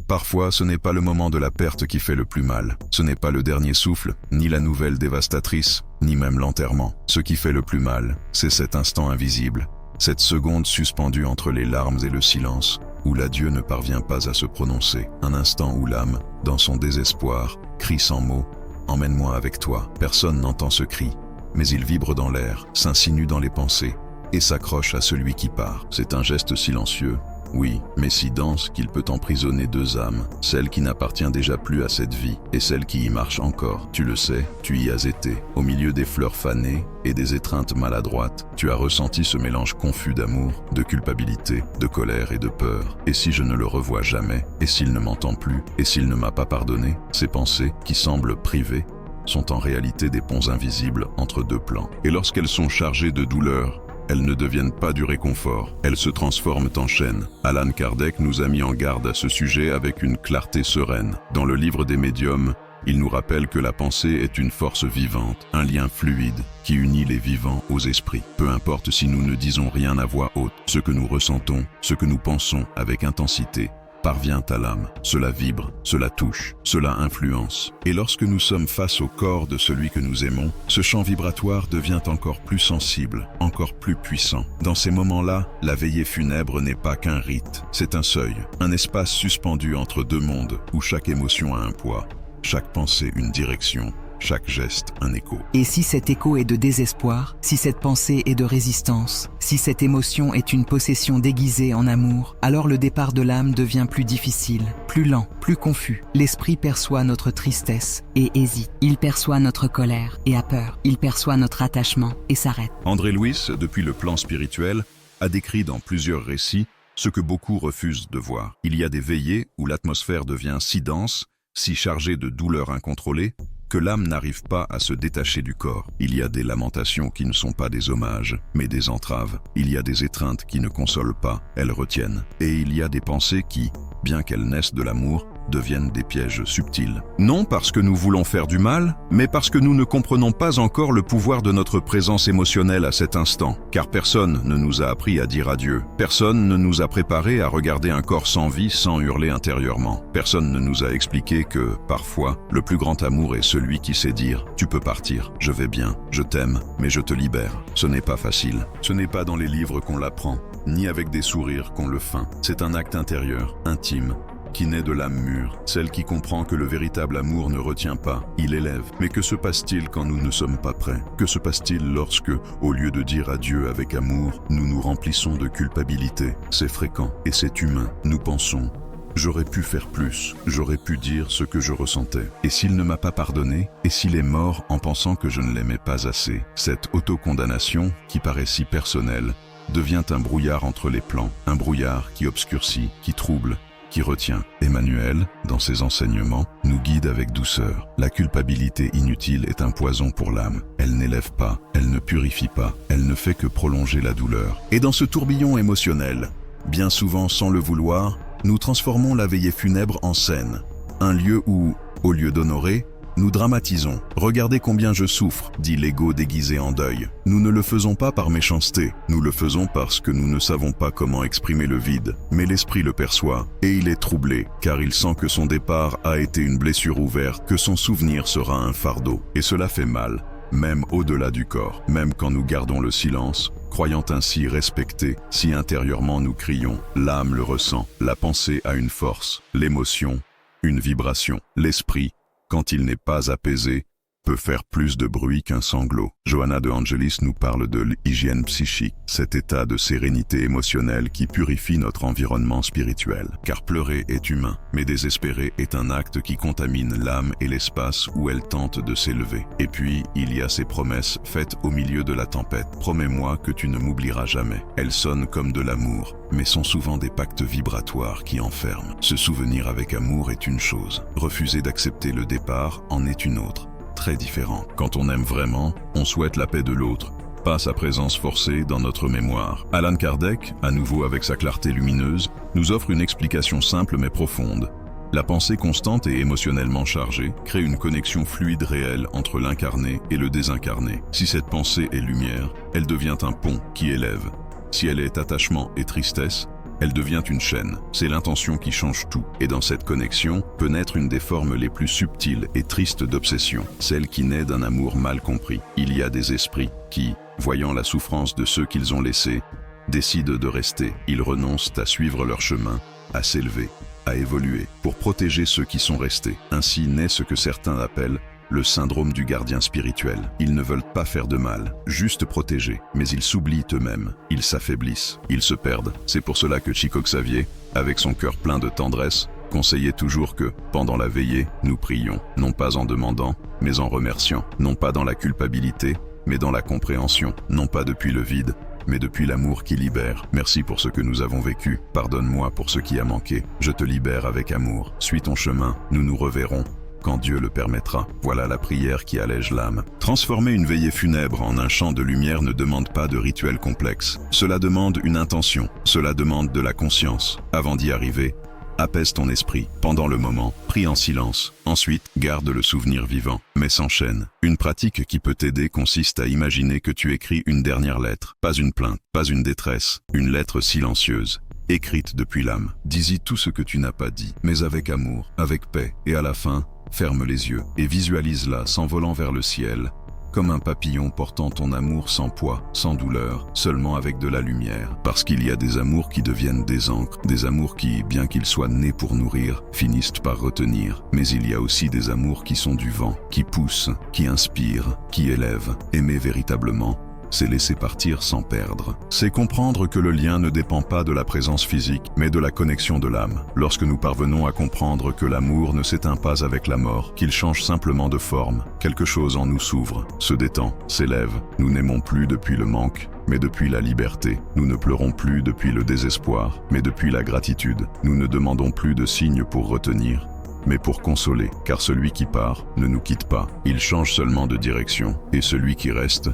Parfois, ce n'est pas le moment de la perte qui fait le plus mal. Ce n'est pas le dernier souffle, ni la nouvelle dévastatrice, ni même l'enterrement. Ce qui fait le plus mal, c'est cet instant invisible, cette seconde suspendue entre les larmes et le silence, où l'adieu ne parvient pas à se prononcer. Un instant où l'âme, dans son désespoir, crie sans mots « Emmène-moi avec toi ». Personne n'entend ce cri, mais il vibre dans l'air, s'insinue dans les pensées et s'accroche à celui qui part. C'est un geste silencieux, oui, mais si dense qu'il peut emprisonner deux âmes, celle qui n'appartient déjà plus à cette vie et celle qui y marche encore. Tu le sais, tu y as été, au milieu des fleurs fanées et des étreintes maladroites. Tu as ressenti ce mélange confus d'amour, de culpabilité, de colère et de peur. Et si je ne le revois jamais? Et s'il ne m'entend plus? Et s'il ne m'a pas pardonné? Ces pensées, qui semblent privées, sont en réalité des ponts invisibles entre deux plans. Et lorsqu'elles sont chargées de douleur, elles ne deviennent pas du réconfort, elles se transforment en chaînes. Allan Kardec nous a mis en garde à ce sujet avec une clarté sereine. Dans le livre des médiums, il nous rappelle que la pensée est une force vivante, un lien fluide qui unit les vivants aux esprits. Peu importe si nous ne disons rien à voix haute, ce que nous ressentons, ce que nous pensons avec intensité, parvient à l'âme. Cela vibre, cela touche, cela influence. Et lorsque nous sommes face au corps de celui que nous aimons, ce champ vibratoire devient encore plus sensible, encore plus puissant. Dans ces moments-là, la veillée funèbre n'est pas qu'un rite, c'est un seuil, un espace suspendu entre deux mondes où chaque émotion a un poids, chaque pensée une direction, chaque geste un écho. Et si cet écho est de désespoir, si cette pensée est de résistance, si cette émotion est une possession déguisée en amour, alors le départ de l'âme devient plus difficile, plus lent, plus confus. L'esprit perçoit notre tristesse et hésite. Il perçoit notre colère et a peur. Il perçoit notre attachement et s'arrête. André Louis, depuis le plan spirituel, a décrit dans plusieurs récits ce que beaucoup refusent de voir. Il y a des veillées où l'atmosphère devient si dense, si chargée de douleurs incontrôlées, que l'âme n'arrive pas à se détacher du corps. Il y a des lamentations qui ne sont pas des hommages, mais des entraves. Il y a des étreintes qui ne consolent pas, elles retiennent. Et il y a des pensées qui, bien qu'elles naissent de l'amour, deviennent des pièges subtils. Non parce que nous voulons faire du mal, mais parce que nous ne comprenons pas encore le pouvoir de notre présence émotionnelle à cet instant. Car personne ne nous a appris à dire adieu. Personne ne nous a préparé à regarder un corps sans vie sans hurler intérieurement. Personne ne nous a expliqué que, parfois, le plus grand amour est celui qui sait dire « Tu peux partir, je vais bien, je t'aime, mais je te libère ». Ce n'est pas facile. Ce n'est pas dans les livres qu'on l'apprend, ni avec des sourires qu'on le feint. C'est un acte intérieur, intime, qui naît de l'âme mûre, celle qui comprend que le véritable amour ne retient pas, il élève. Mais que se passe-t-il quand nous ne sommes pas prêts? Que se passe-t-il lorsque, au lieu de dire adieu avec amour, nous nous remplissons de culpabilité? C'est fréquent et c'est humain. Nous pensons « J'aurais pu faire plus, j'aurais pu dire ce que je ressentais. Et s'il ne m'a pas pardonné? Et s'il est mort en pensant que je ne l'aimais pas assez ?» Cette autocondamnation, qui paraît si personnelle, devient un brouillard entre les plans, un brouillard qui obscurcit, qui trouble, qui retient. Emmanuel, dans ses enseignements, nous guide avec douceur. La culpabilité inutile est un poison pour l'âme. Elle n'élève pas, elle ne purifie pas, elle ne fait que prolonger la douleur. Et dans ce tourbillon émotionnel, bien souvent sans le vouloir, nous transformons la veillée funèbre en scène. Un lieu où, au lieu d'honorer, nous dramatisons. « Regardez combien je souffre », dit l'ego déguisé en deuil. Nous ne le faisons pas par méchanceté, nous le faisons parce que nous ne savons pas comment exprimer le vide. Mais l'esprit le perçoit, et il est troublé, car il sent que son départ a été une blessure ouverte, que son souvenir sera un fardeau. Et cela fait mal, même au-delà du corps, même quand nous gardons le silence, croyant ainsi respecter, si intérieurement nous crions. L'âme le ressent, la pensée a une force, l'émotion, une vibration, l'esprit, quand il n'est pas apaisé, peut faire plus de bruit qu'un sanglot. Johanna de Angelis nous parle de l'hygiène psychique, cet état de sérénité émotionnelle qui purifie notre environnement spirituel. Car pleurer est humain, mais désespérer est un acte qui contamine l'âme et l'espace où elle tente de s'élever. Et puis, il y a ces promesses faites au milieu de la tempête. « Promets-moi que tu ne m'oublieras jamais ». Elles sonnent comme de l'amour, mais sont souvent des pactes vibratoires qui enferment. Se souvenir avec amour est une chose, refuser d'accepter le départ en est une autre. Très différent. Quand on aime vraiment, on souhaite la paix de l'autre, pas sa présence forcée dans notre mémoire. Allan Kardec, à nouveau avec sa clarté lumineuse, nous offre une explication simple mais profonde. La pensée constante et émotionnellement chargée crée une connexion fluide réelle entre l'incarné et le désincarné. Si cette pensée est lumière, elle devient un pont qui élève. Si elle est attachement et tristesse, elle devient une chaîne. C'est l'intention qui change tout. Et dans cette connexion peut naître une des formes les plus subtiles et tristes d'obsession, celle qui naît d'un amour mal compris. Il y a des esprits qui, voyant la souffrance de ceux qu'ils ont laissés, décident de rester. Ils renoncent à suivre leur chemin, à s'élever, à évoluer, pour protéger ceux qui sont restés. Ainsi naît ce que certains appellent le syndrome du gardien spirituel. Ils ne veulent pas faire de mal, juste protéger, mais ils s'oublient eux-mêmes, ils s'affaiblissent, ils se perdent. C'est pour cela que Chico Xavier, avec son cœur plein de tendresse, conseillait toujours que, pendant la veillée, nous prions, non pas en demandant, mais en remerciant, non pas dans la culpabilité, mais dans la compréhension, non pas depuis le vide, mais depuis l'amour qui libère. Merci pour ce que nous avons vécu, pardonne-moi pour ce qui a manqué, je te libère avec amour. Suis ton chemin, nous nous reverrons quand Dieu le permettra. Voilà la prière qui allège l'âme. Transformer une veillée funèbre en un champ de lumière ne demande pas de rituel complexe. Cela demande une intention, cela demande de la conscience. Avant d'y arriver, apaise ton esprit. Pendant le moment, prie en silence. Ensuite, garde le souvenir vivant, mais s'enchaîne. Une pratique qui peut t'aider consiste à imaginer que tu écris une dernière lettre. Pas une plainte, pas une détresse, une lettre silencieuse, écrite depuis l'âme. Dis-y tout ce que tu n'as pas dit, mais avec amour, avec paix, et à la fin, ferme les yeux et visualise-la s'envolant vers le ciel, comme un papillon portant ton amour sans poids, sans douleur, seulement avec de la lumière. Parce qu'il y a des amours qui deviennent des ancres, des amours qui, bien qu'ils soient nés pour nourrir, finissent par retenir. Mais il y a aussi des amours qui sont du vent, qui poussent, qui inspirent, qui élèvent. Aimer véritablement, c'est laisser partir sans perdre. C'est comprendre que le lien ne dépend pas de la présence physique, mais de la connexion de l'âme. Lorsque nous parvenons à comprendre que l'amour ne s'éteint pas avec la mort, qu'il change simplement de forme, quelque chose en nous s'ouvre, se détend, s'élève. Nous n'aimons plus depuis le manque, mais depuis la liberté. Nous ne pleurons plus depuis le désespoir, mais depuis la gratitude. Nous ne demandons plus de signes pour retenir, mais pour consoler, car celui qui part ne nous quitte pas. Il change seulement de direction, et celui qui reste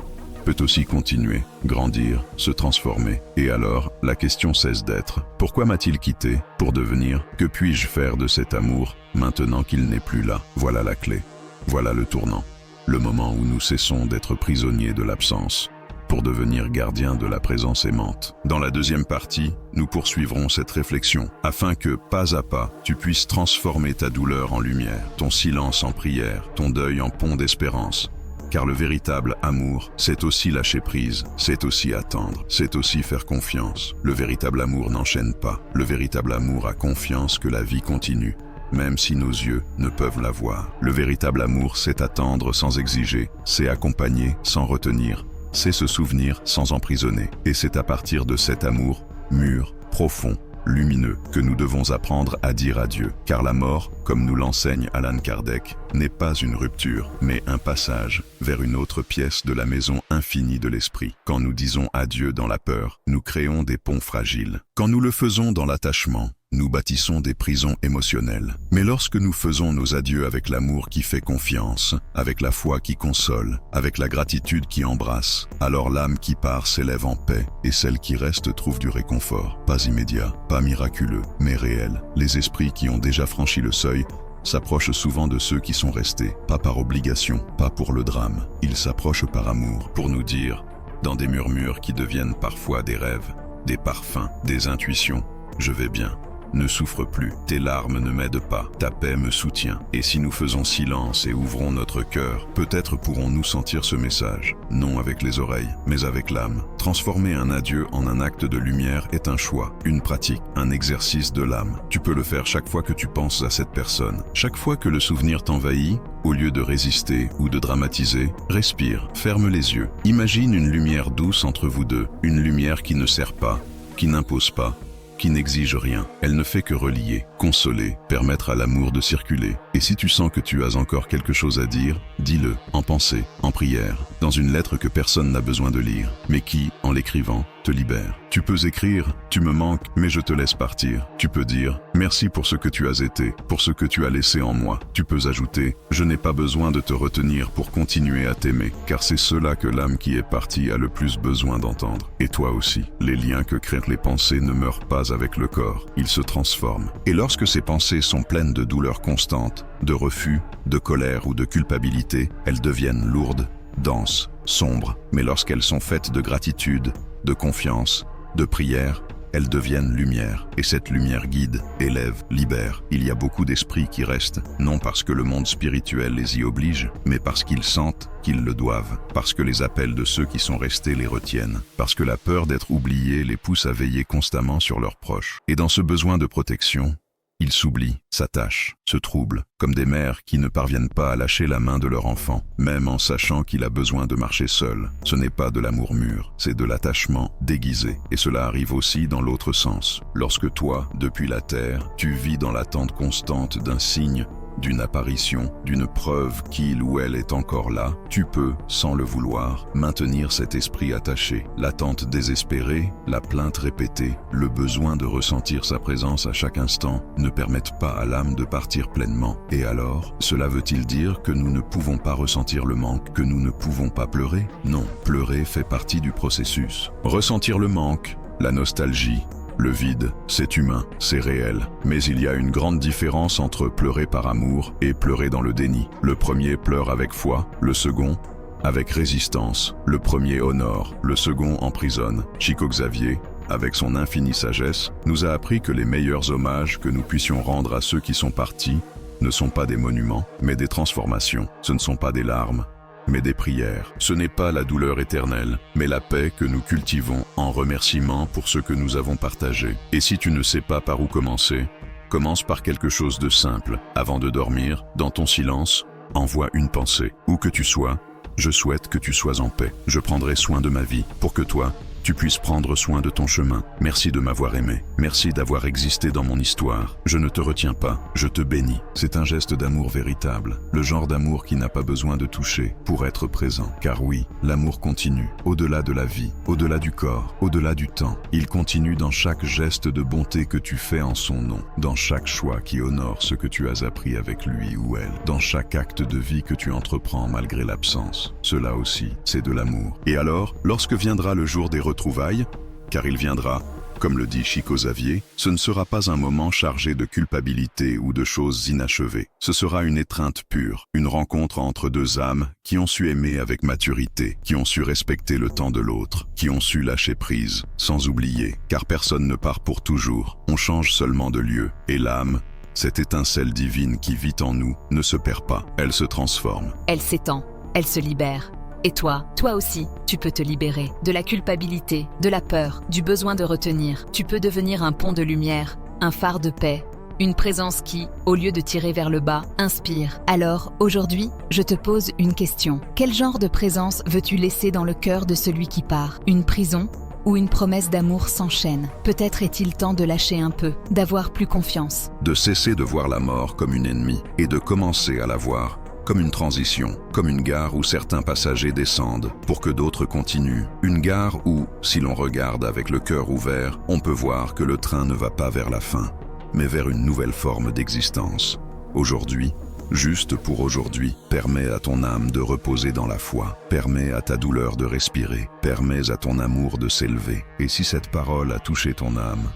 peut aussi continuer, grandir, se transformer. Et alors, la question cesse d'être « Pourquoi m'a-t-il quitté ?» pour devenir « Que puis-je faire de cet amour maintenant qu'il n'est plus là ?» Voilà la clé, voilà le tournant, le moment où nous cessons d'être prisonniers de l'absence pour devenir gardiens de la présence aimante. Dans la deuxième partie, nous poursuivrons cette réflexion afin que, pas à pas, tu puisses transformer ta douleur en lumière, ton silence en prière, ton deuil en pont d'espérance. Car le véritable amour, c'est aussi lâcher prise, c'est aussi attendre, c'est aussi faire confiance. Le véritable amour n'enchaîne pas. Le véritable amour a confiance que la vie continue, même si nos yeux ne peuvent la voir. Le véritable amour, c'est attendre sans exiger, c'est accompagner sans retenir, c'est se souvenir sans emprisonner. Et c'est à partir de cet amour, mûr, profond, lumineux, que nous devons apprendre à dire adieu. Car la mort, comme nous l'enseigne Allan Kardec, n'est pas une rupture, mais un passage vers une autre pièce de la maison infinie de l'esprit. Quand nous disons adieu dans la peur, nous créons des ponts fragiles. Quand nous le faisons dans l'attachement, nous bâtissons des prisons émotionnelles. Mais lorsque nous faisons nos adieux avec l'amour qui fait confiance, avec la foi qui console, avec la gratitude qui embrasse, alors l'âme qui part s'élève en paix et celle qui reste trouve du réconfort. Pas immédiat, pas miraculeux, mais réel. Les esprits qui ont déjà franchi le seuil s'approchent souvent de ceux qui sont restés, pas par obligation, pas pour le drame. Ils s'approchent par amour, pour nous dire, dans des murmures qui deviennent parfois des rêves, des parfums, des intuitions, « Je vais bien ». Ne souffre plus, tes larmes ne m'aident pas, ta paix me soutient. Et si nous faisons silence et ouvrons notre cœur, peut-être pourrons-nous sentir ce message. Non avec les oreilles, mais avec l'âme. Transformer un adieu en un acte de lumière est un choix, une pratique, un exercice de l'âme. Tu peux le faire chaque fois que tu penses à cette personne. Chaque fois que le souvenir t'envahit, au lieu de résister ou de dramatiser, respire, ferme les yeux. Imagine une lumière douce entre vous deux, une lumière qui ne sert pas, qui n'impose pas, qui n'exige rien. Elle ne fait que relier, consoler, permettre à l'amour de circuler. Et si tu sens que tu as encore quelque chose à dire, dis-le, en pensée, en prière, dans une lettre que personne n'a besoin de lire, mais qui, en l'écrivant, te libère. Tu peux écrire « Tu me manques, mais je te laisse partir ». Tu peux dire « Merci pour ce que tu as été, pour ce que tu as laissé en moi ». Tu peux ajouter « Je n'ai pas besoin de te retenir pour continuer à t'aimer, car c'est cela que l'âme qui est partie a le plus besoin d'entendre. Et toi aussi. Les liens que créent les pensées ne meurent pas avec le corps, ils se transforment. Et lorsque ces pensées sont pleines de douleurs constantes, de refus, de colère ou de culpabilité, elles deviennent lourdes, denses, sombres. Mais lorsqu'elles sont faites de gratitude, de confiance, de prière, elles deviennent lumière. Et cette lumière guide, élève, libère. Il y a beaucoup d'esprits qui restent, non parce que le monde spirituel les y oblige, mais parce qu'ils sentent qu'ils le doivent, parce que les appels de ceux qui sont restés les retiennent, parce que la peur d'être oubliés les pousse à veiller constamment sur leurs proches. Et dans ce besoin de protection, ils s'oublient, s'attachent, se troublent, comme des mères qui ne parviennent pas à lâcher la main de leur enfant, même en sachant qu'il a besoin de marcher seul. Ce n'est pas de l'amour mûr, c'est de l'attachement déguisé. Et cela arrive aussi dans l'autre sens. Lorsque toi, depuis la terre, tu vis dans l'attente constante d'un signe, d'une apparition, d'une preuve qu'il ou elle est encore là, tu peux, sans le vouloir, maintenir cet esprit attaché. L'attente désespérée, la plainte répétée, le besoin de ressentir sa présence à chaque instant ne permettent pas à l'âme de partir pleinement. Et alors, cela veut-il dire que nous ne pouvons pas ressentir le manque, que nous ne pouvons pas pleurer? Non, pleurer fait partie du processus. Ressentir le manque, la nostalgie, le vide, c'est humain, c'est réel. Mais il y a une grande différence entre pleurer par amour et pleurer dans le déni. Le premier pleure avec foi, le second avec résistance. Le premier honore, le second emprisonne. Chico Xavier, avec son infinie sagesse, nous a appris que les meilleurs hommages que nous puissions rendre à ceux qui sont partis ne sont pas des monuments, mais des transformations. Ce ne sont pas des larmes, mais des prières. Ce n'est pas la douleur éternelle, mais la paix que nous cultivons en remerciement pour ce que nous avons partagé. Et si tu ne sais pas par où commencer, commence par quelque chose de simple. Avant de dormir, dans ton silence, envoie une pensée. Où que tu sois, je souhaite que tu sois en paix. Je prendrai soin de ma vie pour que toi, tu puisses prendre soin de ton chemin. Merci de m'avoir aimé. Merci d'avoir existé dans mon histoire. Je ne te retiens pas, je te bénis. C'est un geste d'amour véritable, le genre d'amour qui n'a pas besoin de toucher pour être présent. Car oui, l'amour continue, au-delà de la vie, au-delà du corps, au-delà du temps. Il continue dans chaque geste de bonté que tu fais en son nom, dans chaque choix qui honore ce que tu as appris avec lui ou elle, dans chaque acte de vie que tu entreprends malgré l'absence. Cela aussi, c'est de l'amour. Et alors, lorsque viendra le jour des retrouvailles, car il viendra, comme le dit Chico Xavier, ce ne sera pas un moment chargé de culpabilité ou de choses inachevées. Ce sera une étreinte pure, une rencontre entre deux âmes qui ont su aimer avec maturité, qui ont su respecter le temps de l'autre, qui ont su lâcher prise, sans oublier, car personne ne part pour toujours. On change seulement de lieu, et l'âme, cette étincelle divine qui vit en nous, ne se perd pas, elle se transforme. Elle s'étend, elle se libère. Et toi aussi, tu peux te libérer de la culpabilité, de la peur, du besoin de retenir. Tu peux devenir un pont de lumière, un phare de paix, une présence qui, au lieu de tirer vers le bas, inspire. Alors, aujourd'hui, je te pose une question. Quel genre de présence veux-tu laisser dans le cœur de celui qui part? Une prison ou une promesse d'amour sans chaîne? Peut-être est-il temps de lâcher un peu, d'avoir plus confiance. De cesser de voir la mort comme une ennemie et de commencer à la voir comme une transition, comme une gare où certains passagers descendent pour que d'autres continuent. Une gare où, si l'on regarde avec le cœur ouvert, on peut voir que le train ne va pas vers la fin, mais vers une nouvelle forme d'existence. Aujourd'hui, juste pour aujourd'hui, permets à ton âme de reposer dans la foi, permets à ta douleur de respirer, permets à ton amour de s'élever. Et si cette parole a touché ton âme,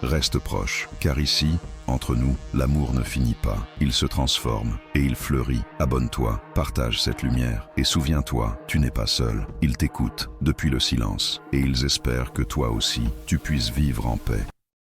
reste proche, car ici, entre nous, l'amour ne finit pas, il se transforme et il fleurit. Abonne-toi, partage cette lumière et souviens-toi, tu n'es pas seul. Ils t'écoutent depuis le silence et ils espèrent que toi aussi, tu puisses vivre en paix.